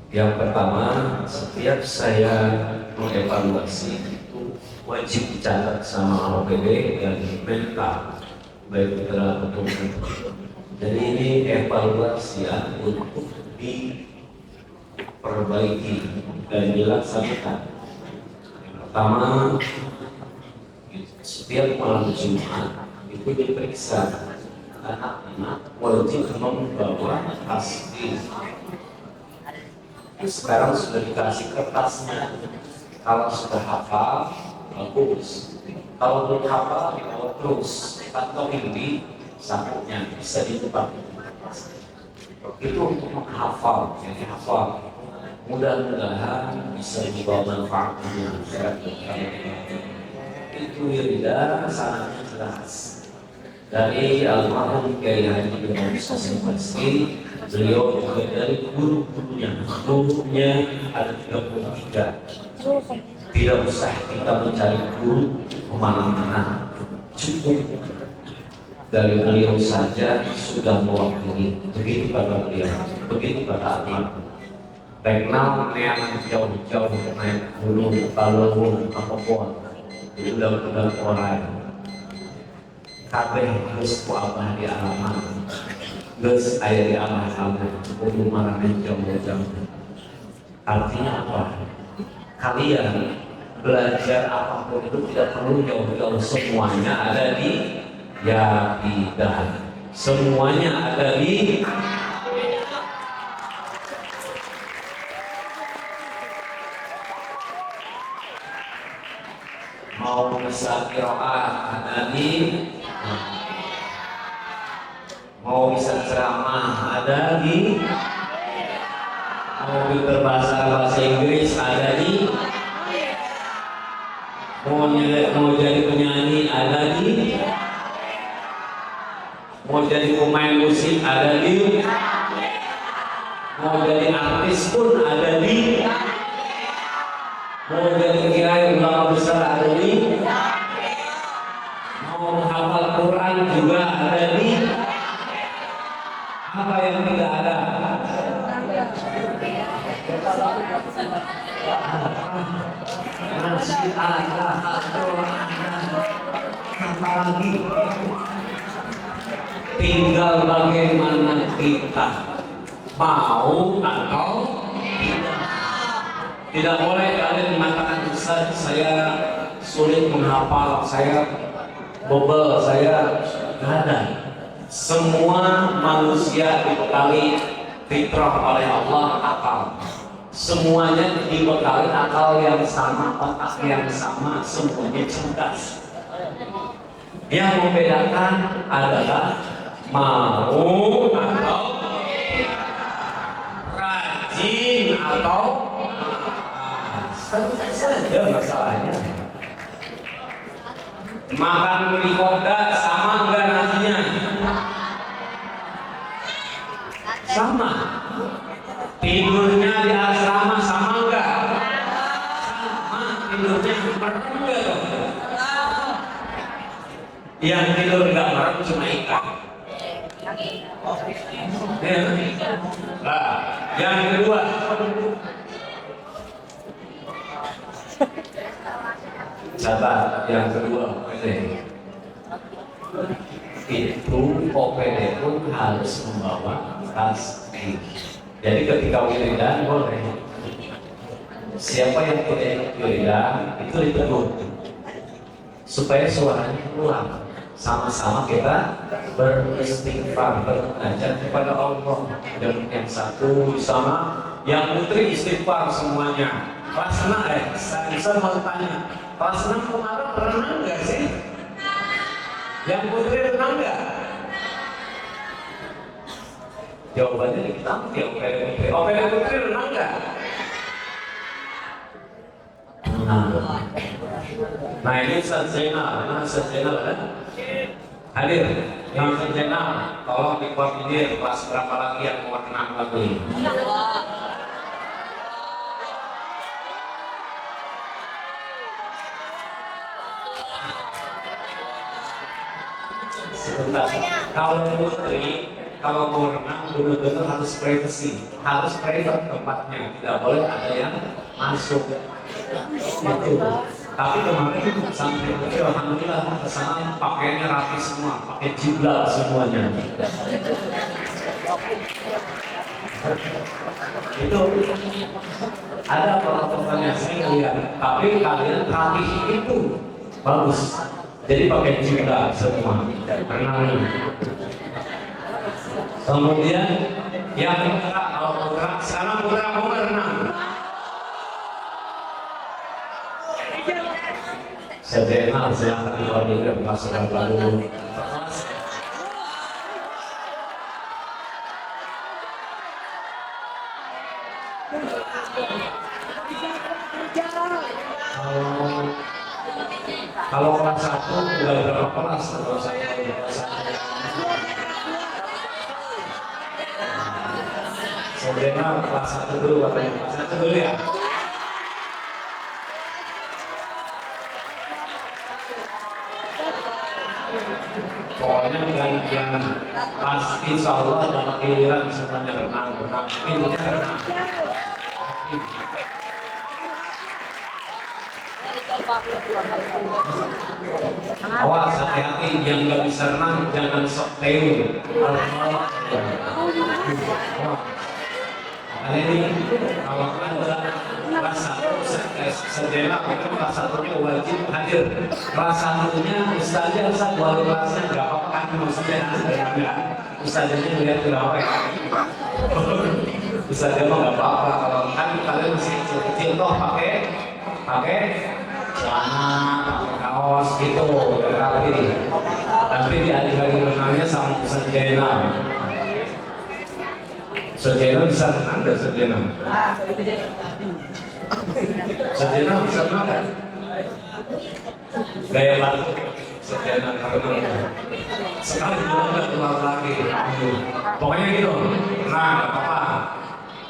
Yang pertama, setiap saya mengevaluasi itu wajib dicatat sama OPD dan mental, baik putra atau putri. Jadi ini evaluasi untuk diperbaiki dan dilaksanakan. Yang pertama, setiap malam Jumat itu diperiksa anak-anak wajib membawa tasbih. Sekarang sudah dikasih kertasnya. Kalau sudah hafal, bagus. Kalau belum hafal, dibawa terus. Kantongin di sakunya, bisa di tempat itu untuk menghafal, jadi hafal. Mudah-mudahan bisa dibawa manfaatnya. Itu wiridah sangatnya jelas. Dari almarhum Kiai Haji Imam Sasim Basri, beliau juga dari guru-gurunya. Gurunya ada 33. Tidak usah kita mencari guru kemana-mana, cukup dari beliau saja sudah mewakili. Begitu kata beliau, begitu kata almarhum. Teknal neangan jauh-jauh naik gunung, Palembang, apapun, itu udah orang. Kabeh harus ku abah di alaman, geus aya di alaman, kudu marahan jauh-jauh. Artinya apa? Kalian belajar apapun itu tidak perlu jauh-jauh, semuanya ada di Yabidah. Semuanya ada di mau bisa qiraat ada di, mau bisa ceramah ada di, mau bahasa Inggris ada di, mau jadi penyanyi ada di, mau jadi pemain musik ada di, mau jadi artis pun ada di, mau jadi kiai ulama besar ada di, mau menghafal Quran juga ada di. Apa yang tidak ada? Masih ada apa lagi? Tinggal bagaimana kita mau atau tidak boleh kalian mengatakan Ustaz, saya sulit menghafal, saya bobel, saya nggak ada. Semua manusia dibekali fitrah oleh Allah akal. Semuanya dibekali akal yang sama, otak yang sama, semuanya cerdas. Yang membedakan adalah mau atau rajin atau saja masalahnya. Makan mie koda sama enggak nasinya? Sama. Tidurnya di asrama sama enggak? Sama. Tidurnya merem enggak dong? Yang tidur enggak merem cuma ikan. Nah, yang kedua, catat yang kedua, itu OPD pun harus membawa tasbih. Jadi ketika wiridan boleh. Siapa yang tidak ikut wiridan itu ditegur supaya suaranya keluar. Sama-sama kita beristighfar, bermunajat kepada Allah. Dan yang satu sama, yang putri istighfar semuanya. Pasna saya mau tanya, Pasna kemarin renang nggak sih? Yang putri renang nggak? Jawabannya kita ya OPD putri renang nggak? Nah ini Ustaz Zainal, kan? Hadir, yang Ustaz Zainal, tolong dikoordinir kelas berapa lagi yang mau renang lagi? Sebentar, kalau putri kalau mau renang benar-benar harus privacy, harus private tempatnya, tidak boleh ada yang masuk. Itu. Tapi kemarin sampai itu alhamdulillah kesana pakainya rapi semua, pakai jilbab semuanya. Itu ada peraturannya saya lihat, tapi kalian rapi itu bagus. Jadi pakai jilbab semua, renang. Kemudian yang putra, kalau putra, sekarang putra mau berenang. Sederhana, silahkan keluar dulu masukkan lalu. Kalau kelas 1 udah berapa kelas? Kelas 1. Sebenarnya kelas 1 dulu katanya. Kelas 1 dulu ya. Pokoknya yang pasti insya Allah dalam giliran semuanya renang, pintunya renang. Awas, hati-hati, yang nggak bisa renang jangan sok teul. Nah ini kalau ada kelas 1 sejenak itu kelas 1-nya wajib hadir. Kelas 1-nya ustaznya Ustaz baru kelasnya nggak apa-apa kan maksudnya ustaznya lihat berapa ya. Ustaznya mah nggak apa-apa kalau kan kalian masih kecil toh pakai celana, pakai kaos gitu, rapi. Tapi di hari-hari renangnya sama Ustaz Jainal. Sejena bisa renang dan sejena. Sejena bisa renang kan? Gaya baru sejena renang. Sekali juga nggak keluar lagi. Pokoknya gitu. Nah, apa?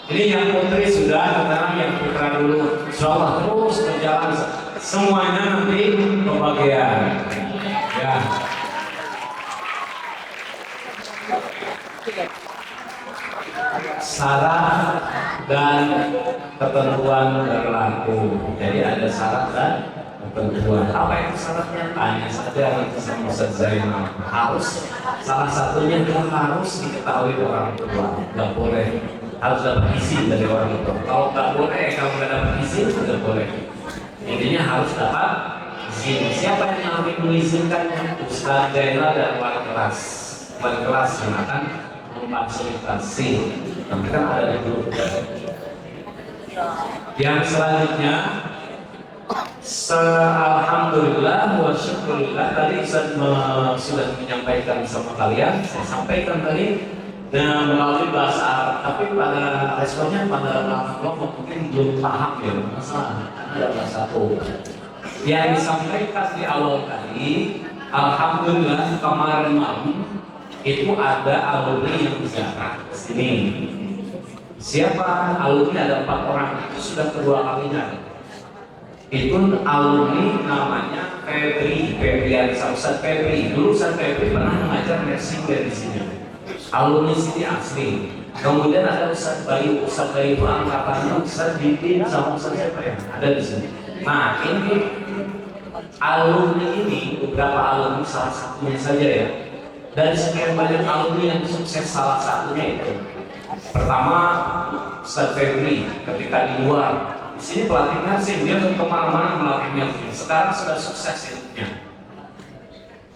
Ini yang putri sudah, sekarang yang putra dulu. Insyaallah terus berjalan. Semuanya nanti pembagian. Ya. Syarat dan ketentuan berlaku. Jadi ada syarat dan ketentuan. Apa itu syaratnya? Tanya saja nanti sama Ustaz Zainal. Harus salah satunya itu harus diketahui orang tua. Nggak boleh harus dapat izin dari orang tua. Kalau nggak boleh, kalau nggak dapat izin nggak boleh. Intinya harus dapat izin. Siapa yang akan mengizinkannya? Ustaz Zainal dan wali kelas. Wali kelas yang akan memfasilitasi. Nanti kan ada di grup. Yang selanjutnya, alhamdulillah wa syukurillah tadi saya sudah menyampaikan sama kalian. Saya sampaikan tadi dengan melalui bahasa Arab, tapi pada responnya pada kelompok mungkin belum paham ya masalah ada bahasa satu. Yang disampaikan di awal tadi, alhamdulillah kemarin malam itu ada alumni yang ziarah ke sini. Siapa alumni? Ada 4 orang. Itu sudah kedua kalinya. Itu alumni namanya Febrian Ustaz Febri. Dulu Ustaz Febri pernah mengajar nursing di sini. Alumni sini asli. Kemudian ada Ustaz Bayu itu angkatannya Ustaz Dipin sama Ustaz siapa ya? Ada di sini. Nah ini alumni ini beberapa alumni salah satunya saja ya. Dari sekian banyak alumni yang sukses salah satunya itu. Pertama Ustaz Febri ketika di luar. Di sini pelatih nursing, dia kemana-mana melatih nursing. Sekarang sudah sukses hidupnya.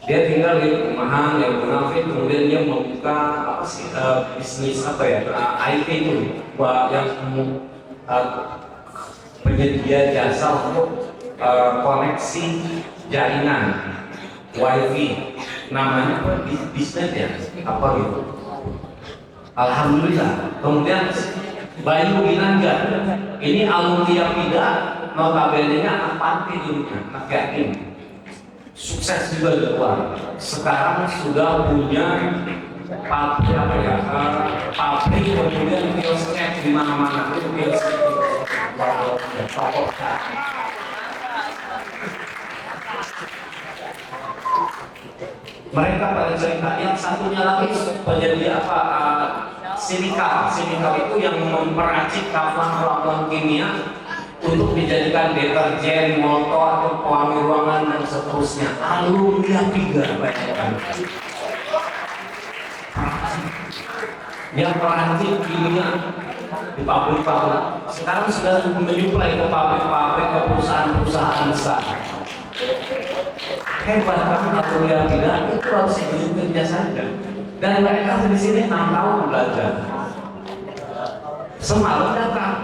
Dia tinggal di perumahan yang munafik, kemudian dia membuka apa sih bisnis apa ya IT itu, yang penyedia jasa untuk koneksi jaringan WiFi. Namanya apa? Bisnet ya? Apa gitu? Alhamdulillah. Kemudian Bayu Ginangga, ini alumni Yapida, notabene-nya anak panti dulunya, anak yatim. Sukses juga di luar. Sekarang sudah punya pabrik apa ya? Pabrik kemudian kiosnya di mana-mana. Itu kiosnya. Mereka pada cerita yang satunya lagi menjadi apa? Silikal itu yang meracik kaplan kimia untuk dijadikan deterjen, motor, atau pewangi ruangan dan seterusnya. Alumnia 3 bayangkan. Yang meracik kimia di pabrik-pabrik. Sekarang sudah menyuplai ke pabrik-pabrik, ke perusahaan-perusahaan besar. Hebat kan alumnia 3 itu harus kerja saja. Dan mereka di sini 6 tahun belajar. Semalam datang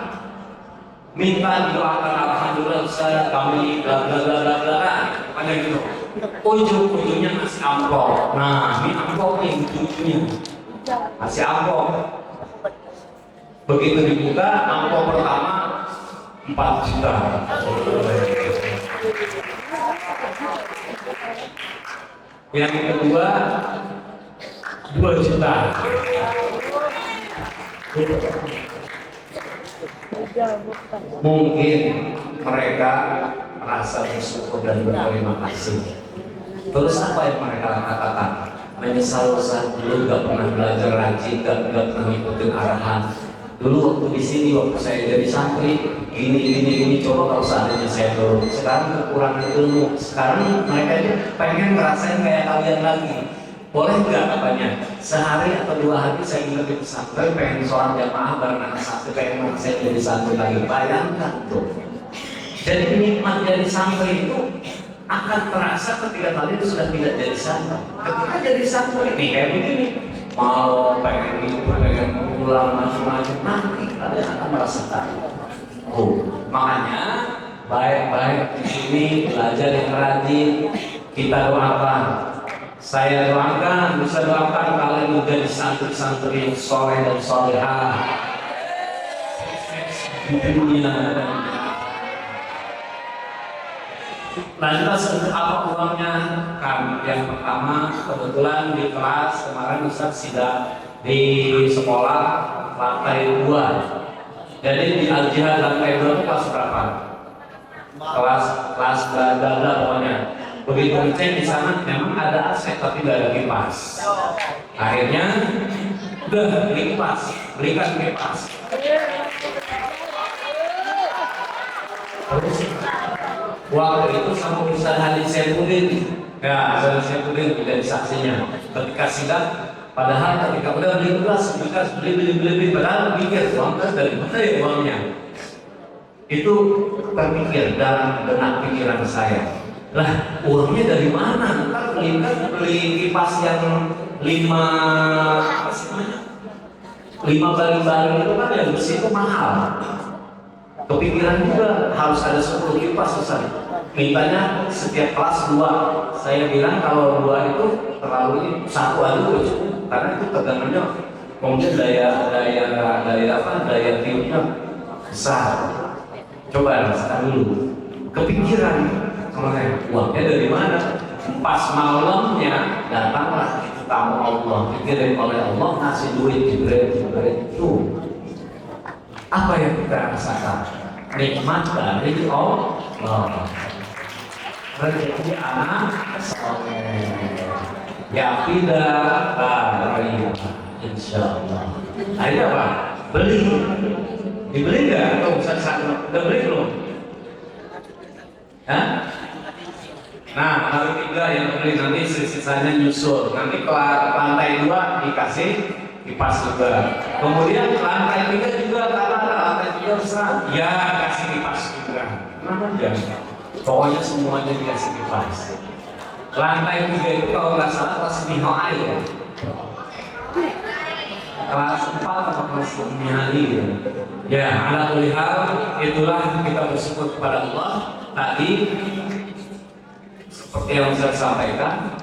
minta doakan alhamdulillah Ustaz kami bla bla bla bla bla pada gitu. Ujung-ujungnya ngasih amplop. Nah, ini amplop yang ujungnya ngasih amplop. Begitu dibuka amplop pertama 4 juta. Yang kedua 2 juta. Mungkin mereka merasa bersyukur dan berterima kasih. Terus apa yang mereka katakan? Menyesal Ustaz, dulu gak pernah belajar rajin, gak pernah ngikutin arahan. Dulu waktu di sini, waktu saya jadi santri, gini, coba kalau seandainya saya turun. Sekarang kekurangan ilmu. Sekarang mereka ini pengen ngerasain kayak kalian lagi. Boleh nggak katanya? Sehari atau 2 hari saya ingat di pesantren, pengen seorang jamaah bareng anak santri, pengen saya jadi santri lagi. Bayangkan tuh. Jadi nikmat jadi santri itu akan terasa ketika kalian sudah tidak jadi santri. Ketika jadi santri ini kayak begini, mau pengen itu, pengen pulang macam-macam, nanti kalian akan merasakan. Makanya baik-baik di sini belajar yang rajin, kita doakan. Saya doakan, bisa doakan kalian menjadi santri-santri yang soleh dan solehah di dunia. Lantas untuk apa uangnya? Kan yang pertama kebetulan di kelas kemarin Ustaz sidang di sekolah lantai 2. Jadi di Al-Jihad lantai 2 itu kelas berapa? Kelas berada pokoknya. Begitu ngecek di sana memang ada AC tapi nggak ada kipas. Akhirnya udah beli kipas, belikan kipas. Terus waktu itu sama Ustaz Halid Saifuddin, ya Ustaz Saifuddin menjadi saksinya. Ketika sidang, padahal ketika udah beli gelas, beli, padahal pikir uang dari mana ya uangnya? Itu terpikir dalam benak pikiran saya. Lah uangnya dari mana? Ntar beli kipas yang 5 baling-baling itu kan yang besi itu mahal. Kepikiran juga harus ada 10 kipas Ustaz. Mintanya setiap kelas 2. Saya bilang kalau 2 itu terlalu ini, 1 aja udah cukup. Karena itu tegangannya kemudian daya tiupnya besar. Coba rasakan dulu. Kepikiran uangnya dari mana? Pas malamnya datanglah itu tamu Allah, dikirim oleh Allah, ngasih duit Jibril itu. Apa yang kita rasakan? Nikmat dari Allah. Rezeki anak soleh. Ya tidak baraya, insyaallah. Akhirnya apa? Beli. Dibeli nggak? Tuh udah beli belum? Hah? Nah, hari 3 yang beli nanti sisanya nyusul. Nanti ke lantai 2 dikasih kipas juga. Kemudian lantai 3 juga karena ada lantai 3 besar, ya kasih kipas juga. Kenapa ya? Pokoknya semuanya dikasih kipas. Lantai 3 itu kalau nggak salah kelas Nihal ya. Kelas 4 atau kelas Nihali ya. Ala kulli hal itulah kita bersyukur kepada Allah. Tadi seperti yang saya sampaikan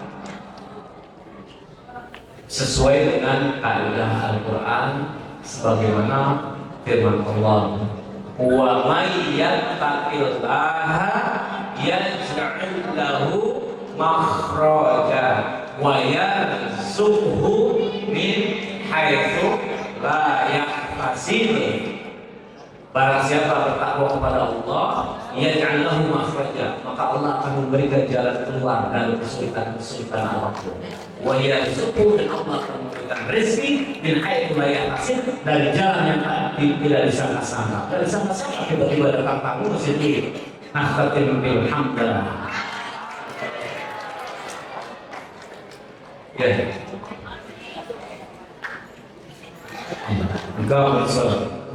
sesuai dengan kaidah Al-Quran sebagaimana firman Allah, wa may yattaqillaha yaj'al lahu makhraja wa yarzuqhu min haitsu la yahtasib. Barang siapa bertakwa kepada Allah, yaj'al lahu makhraja, maka Allah akan memberikan jalan keluar dari kesulitan-kesulitan apapun. Wa yarzuqhu, dan Allah akan memberikan rezeki min haitsu la yahtasib, dari jalan yang tidak disangka-sangka. Dari sangka-sangka tiba-tiba datang tamu sini. Nakhtatim bil hamdalah. Ya. Engkau bersolat.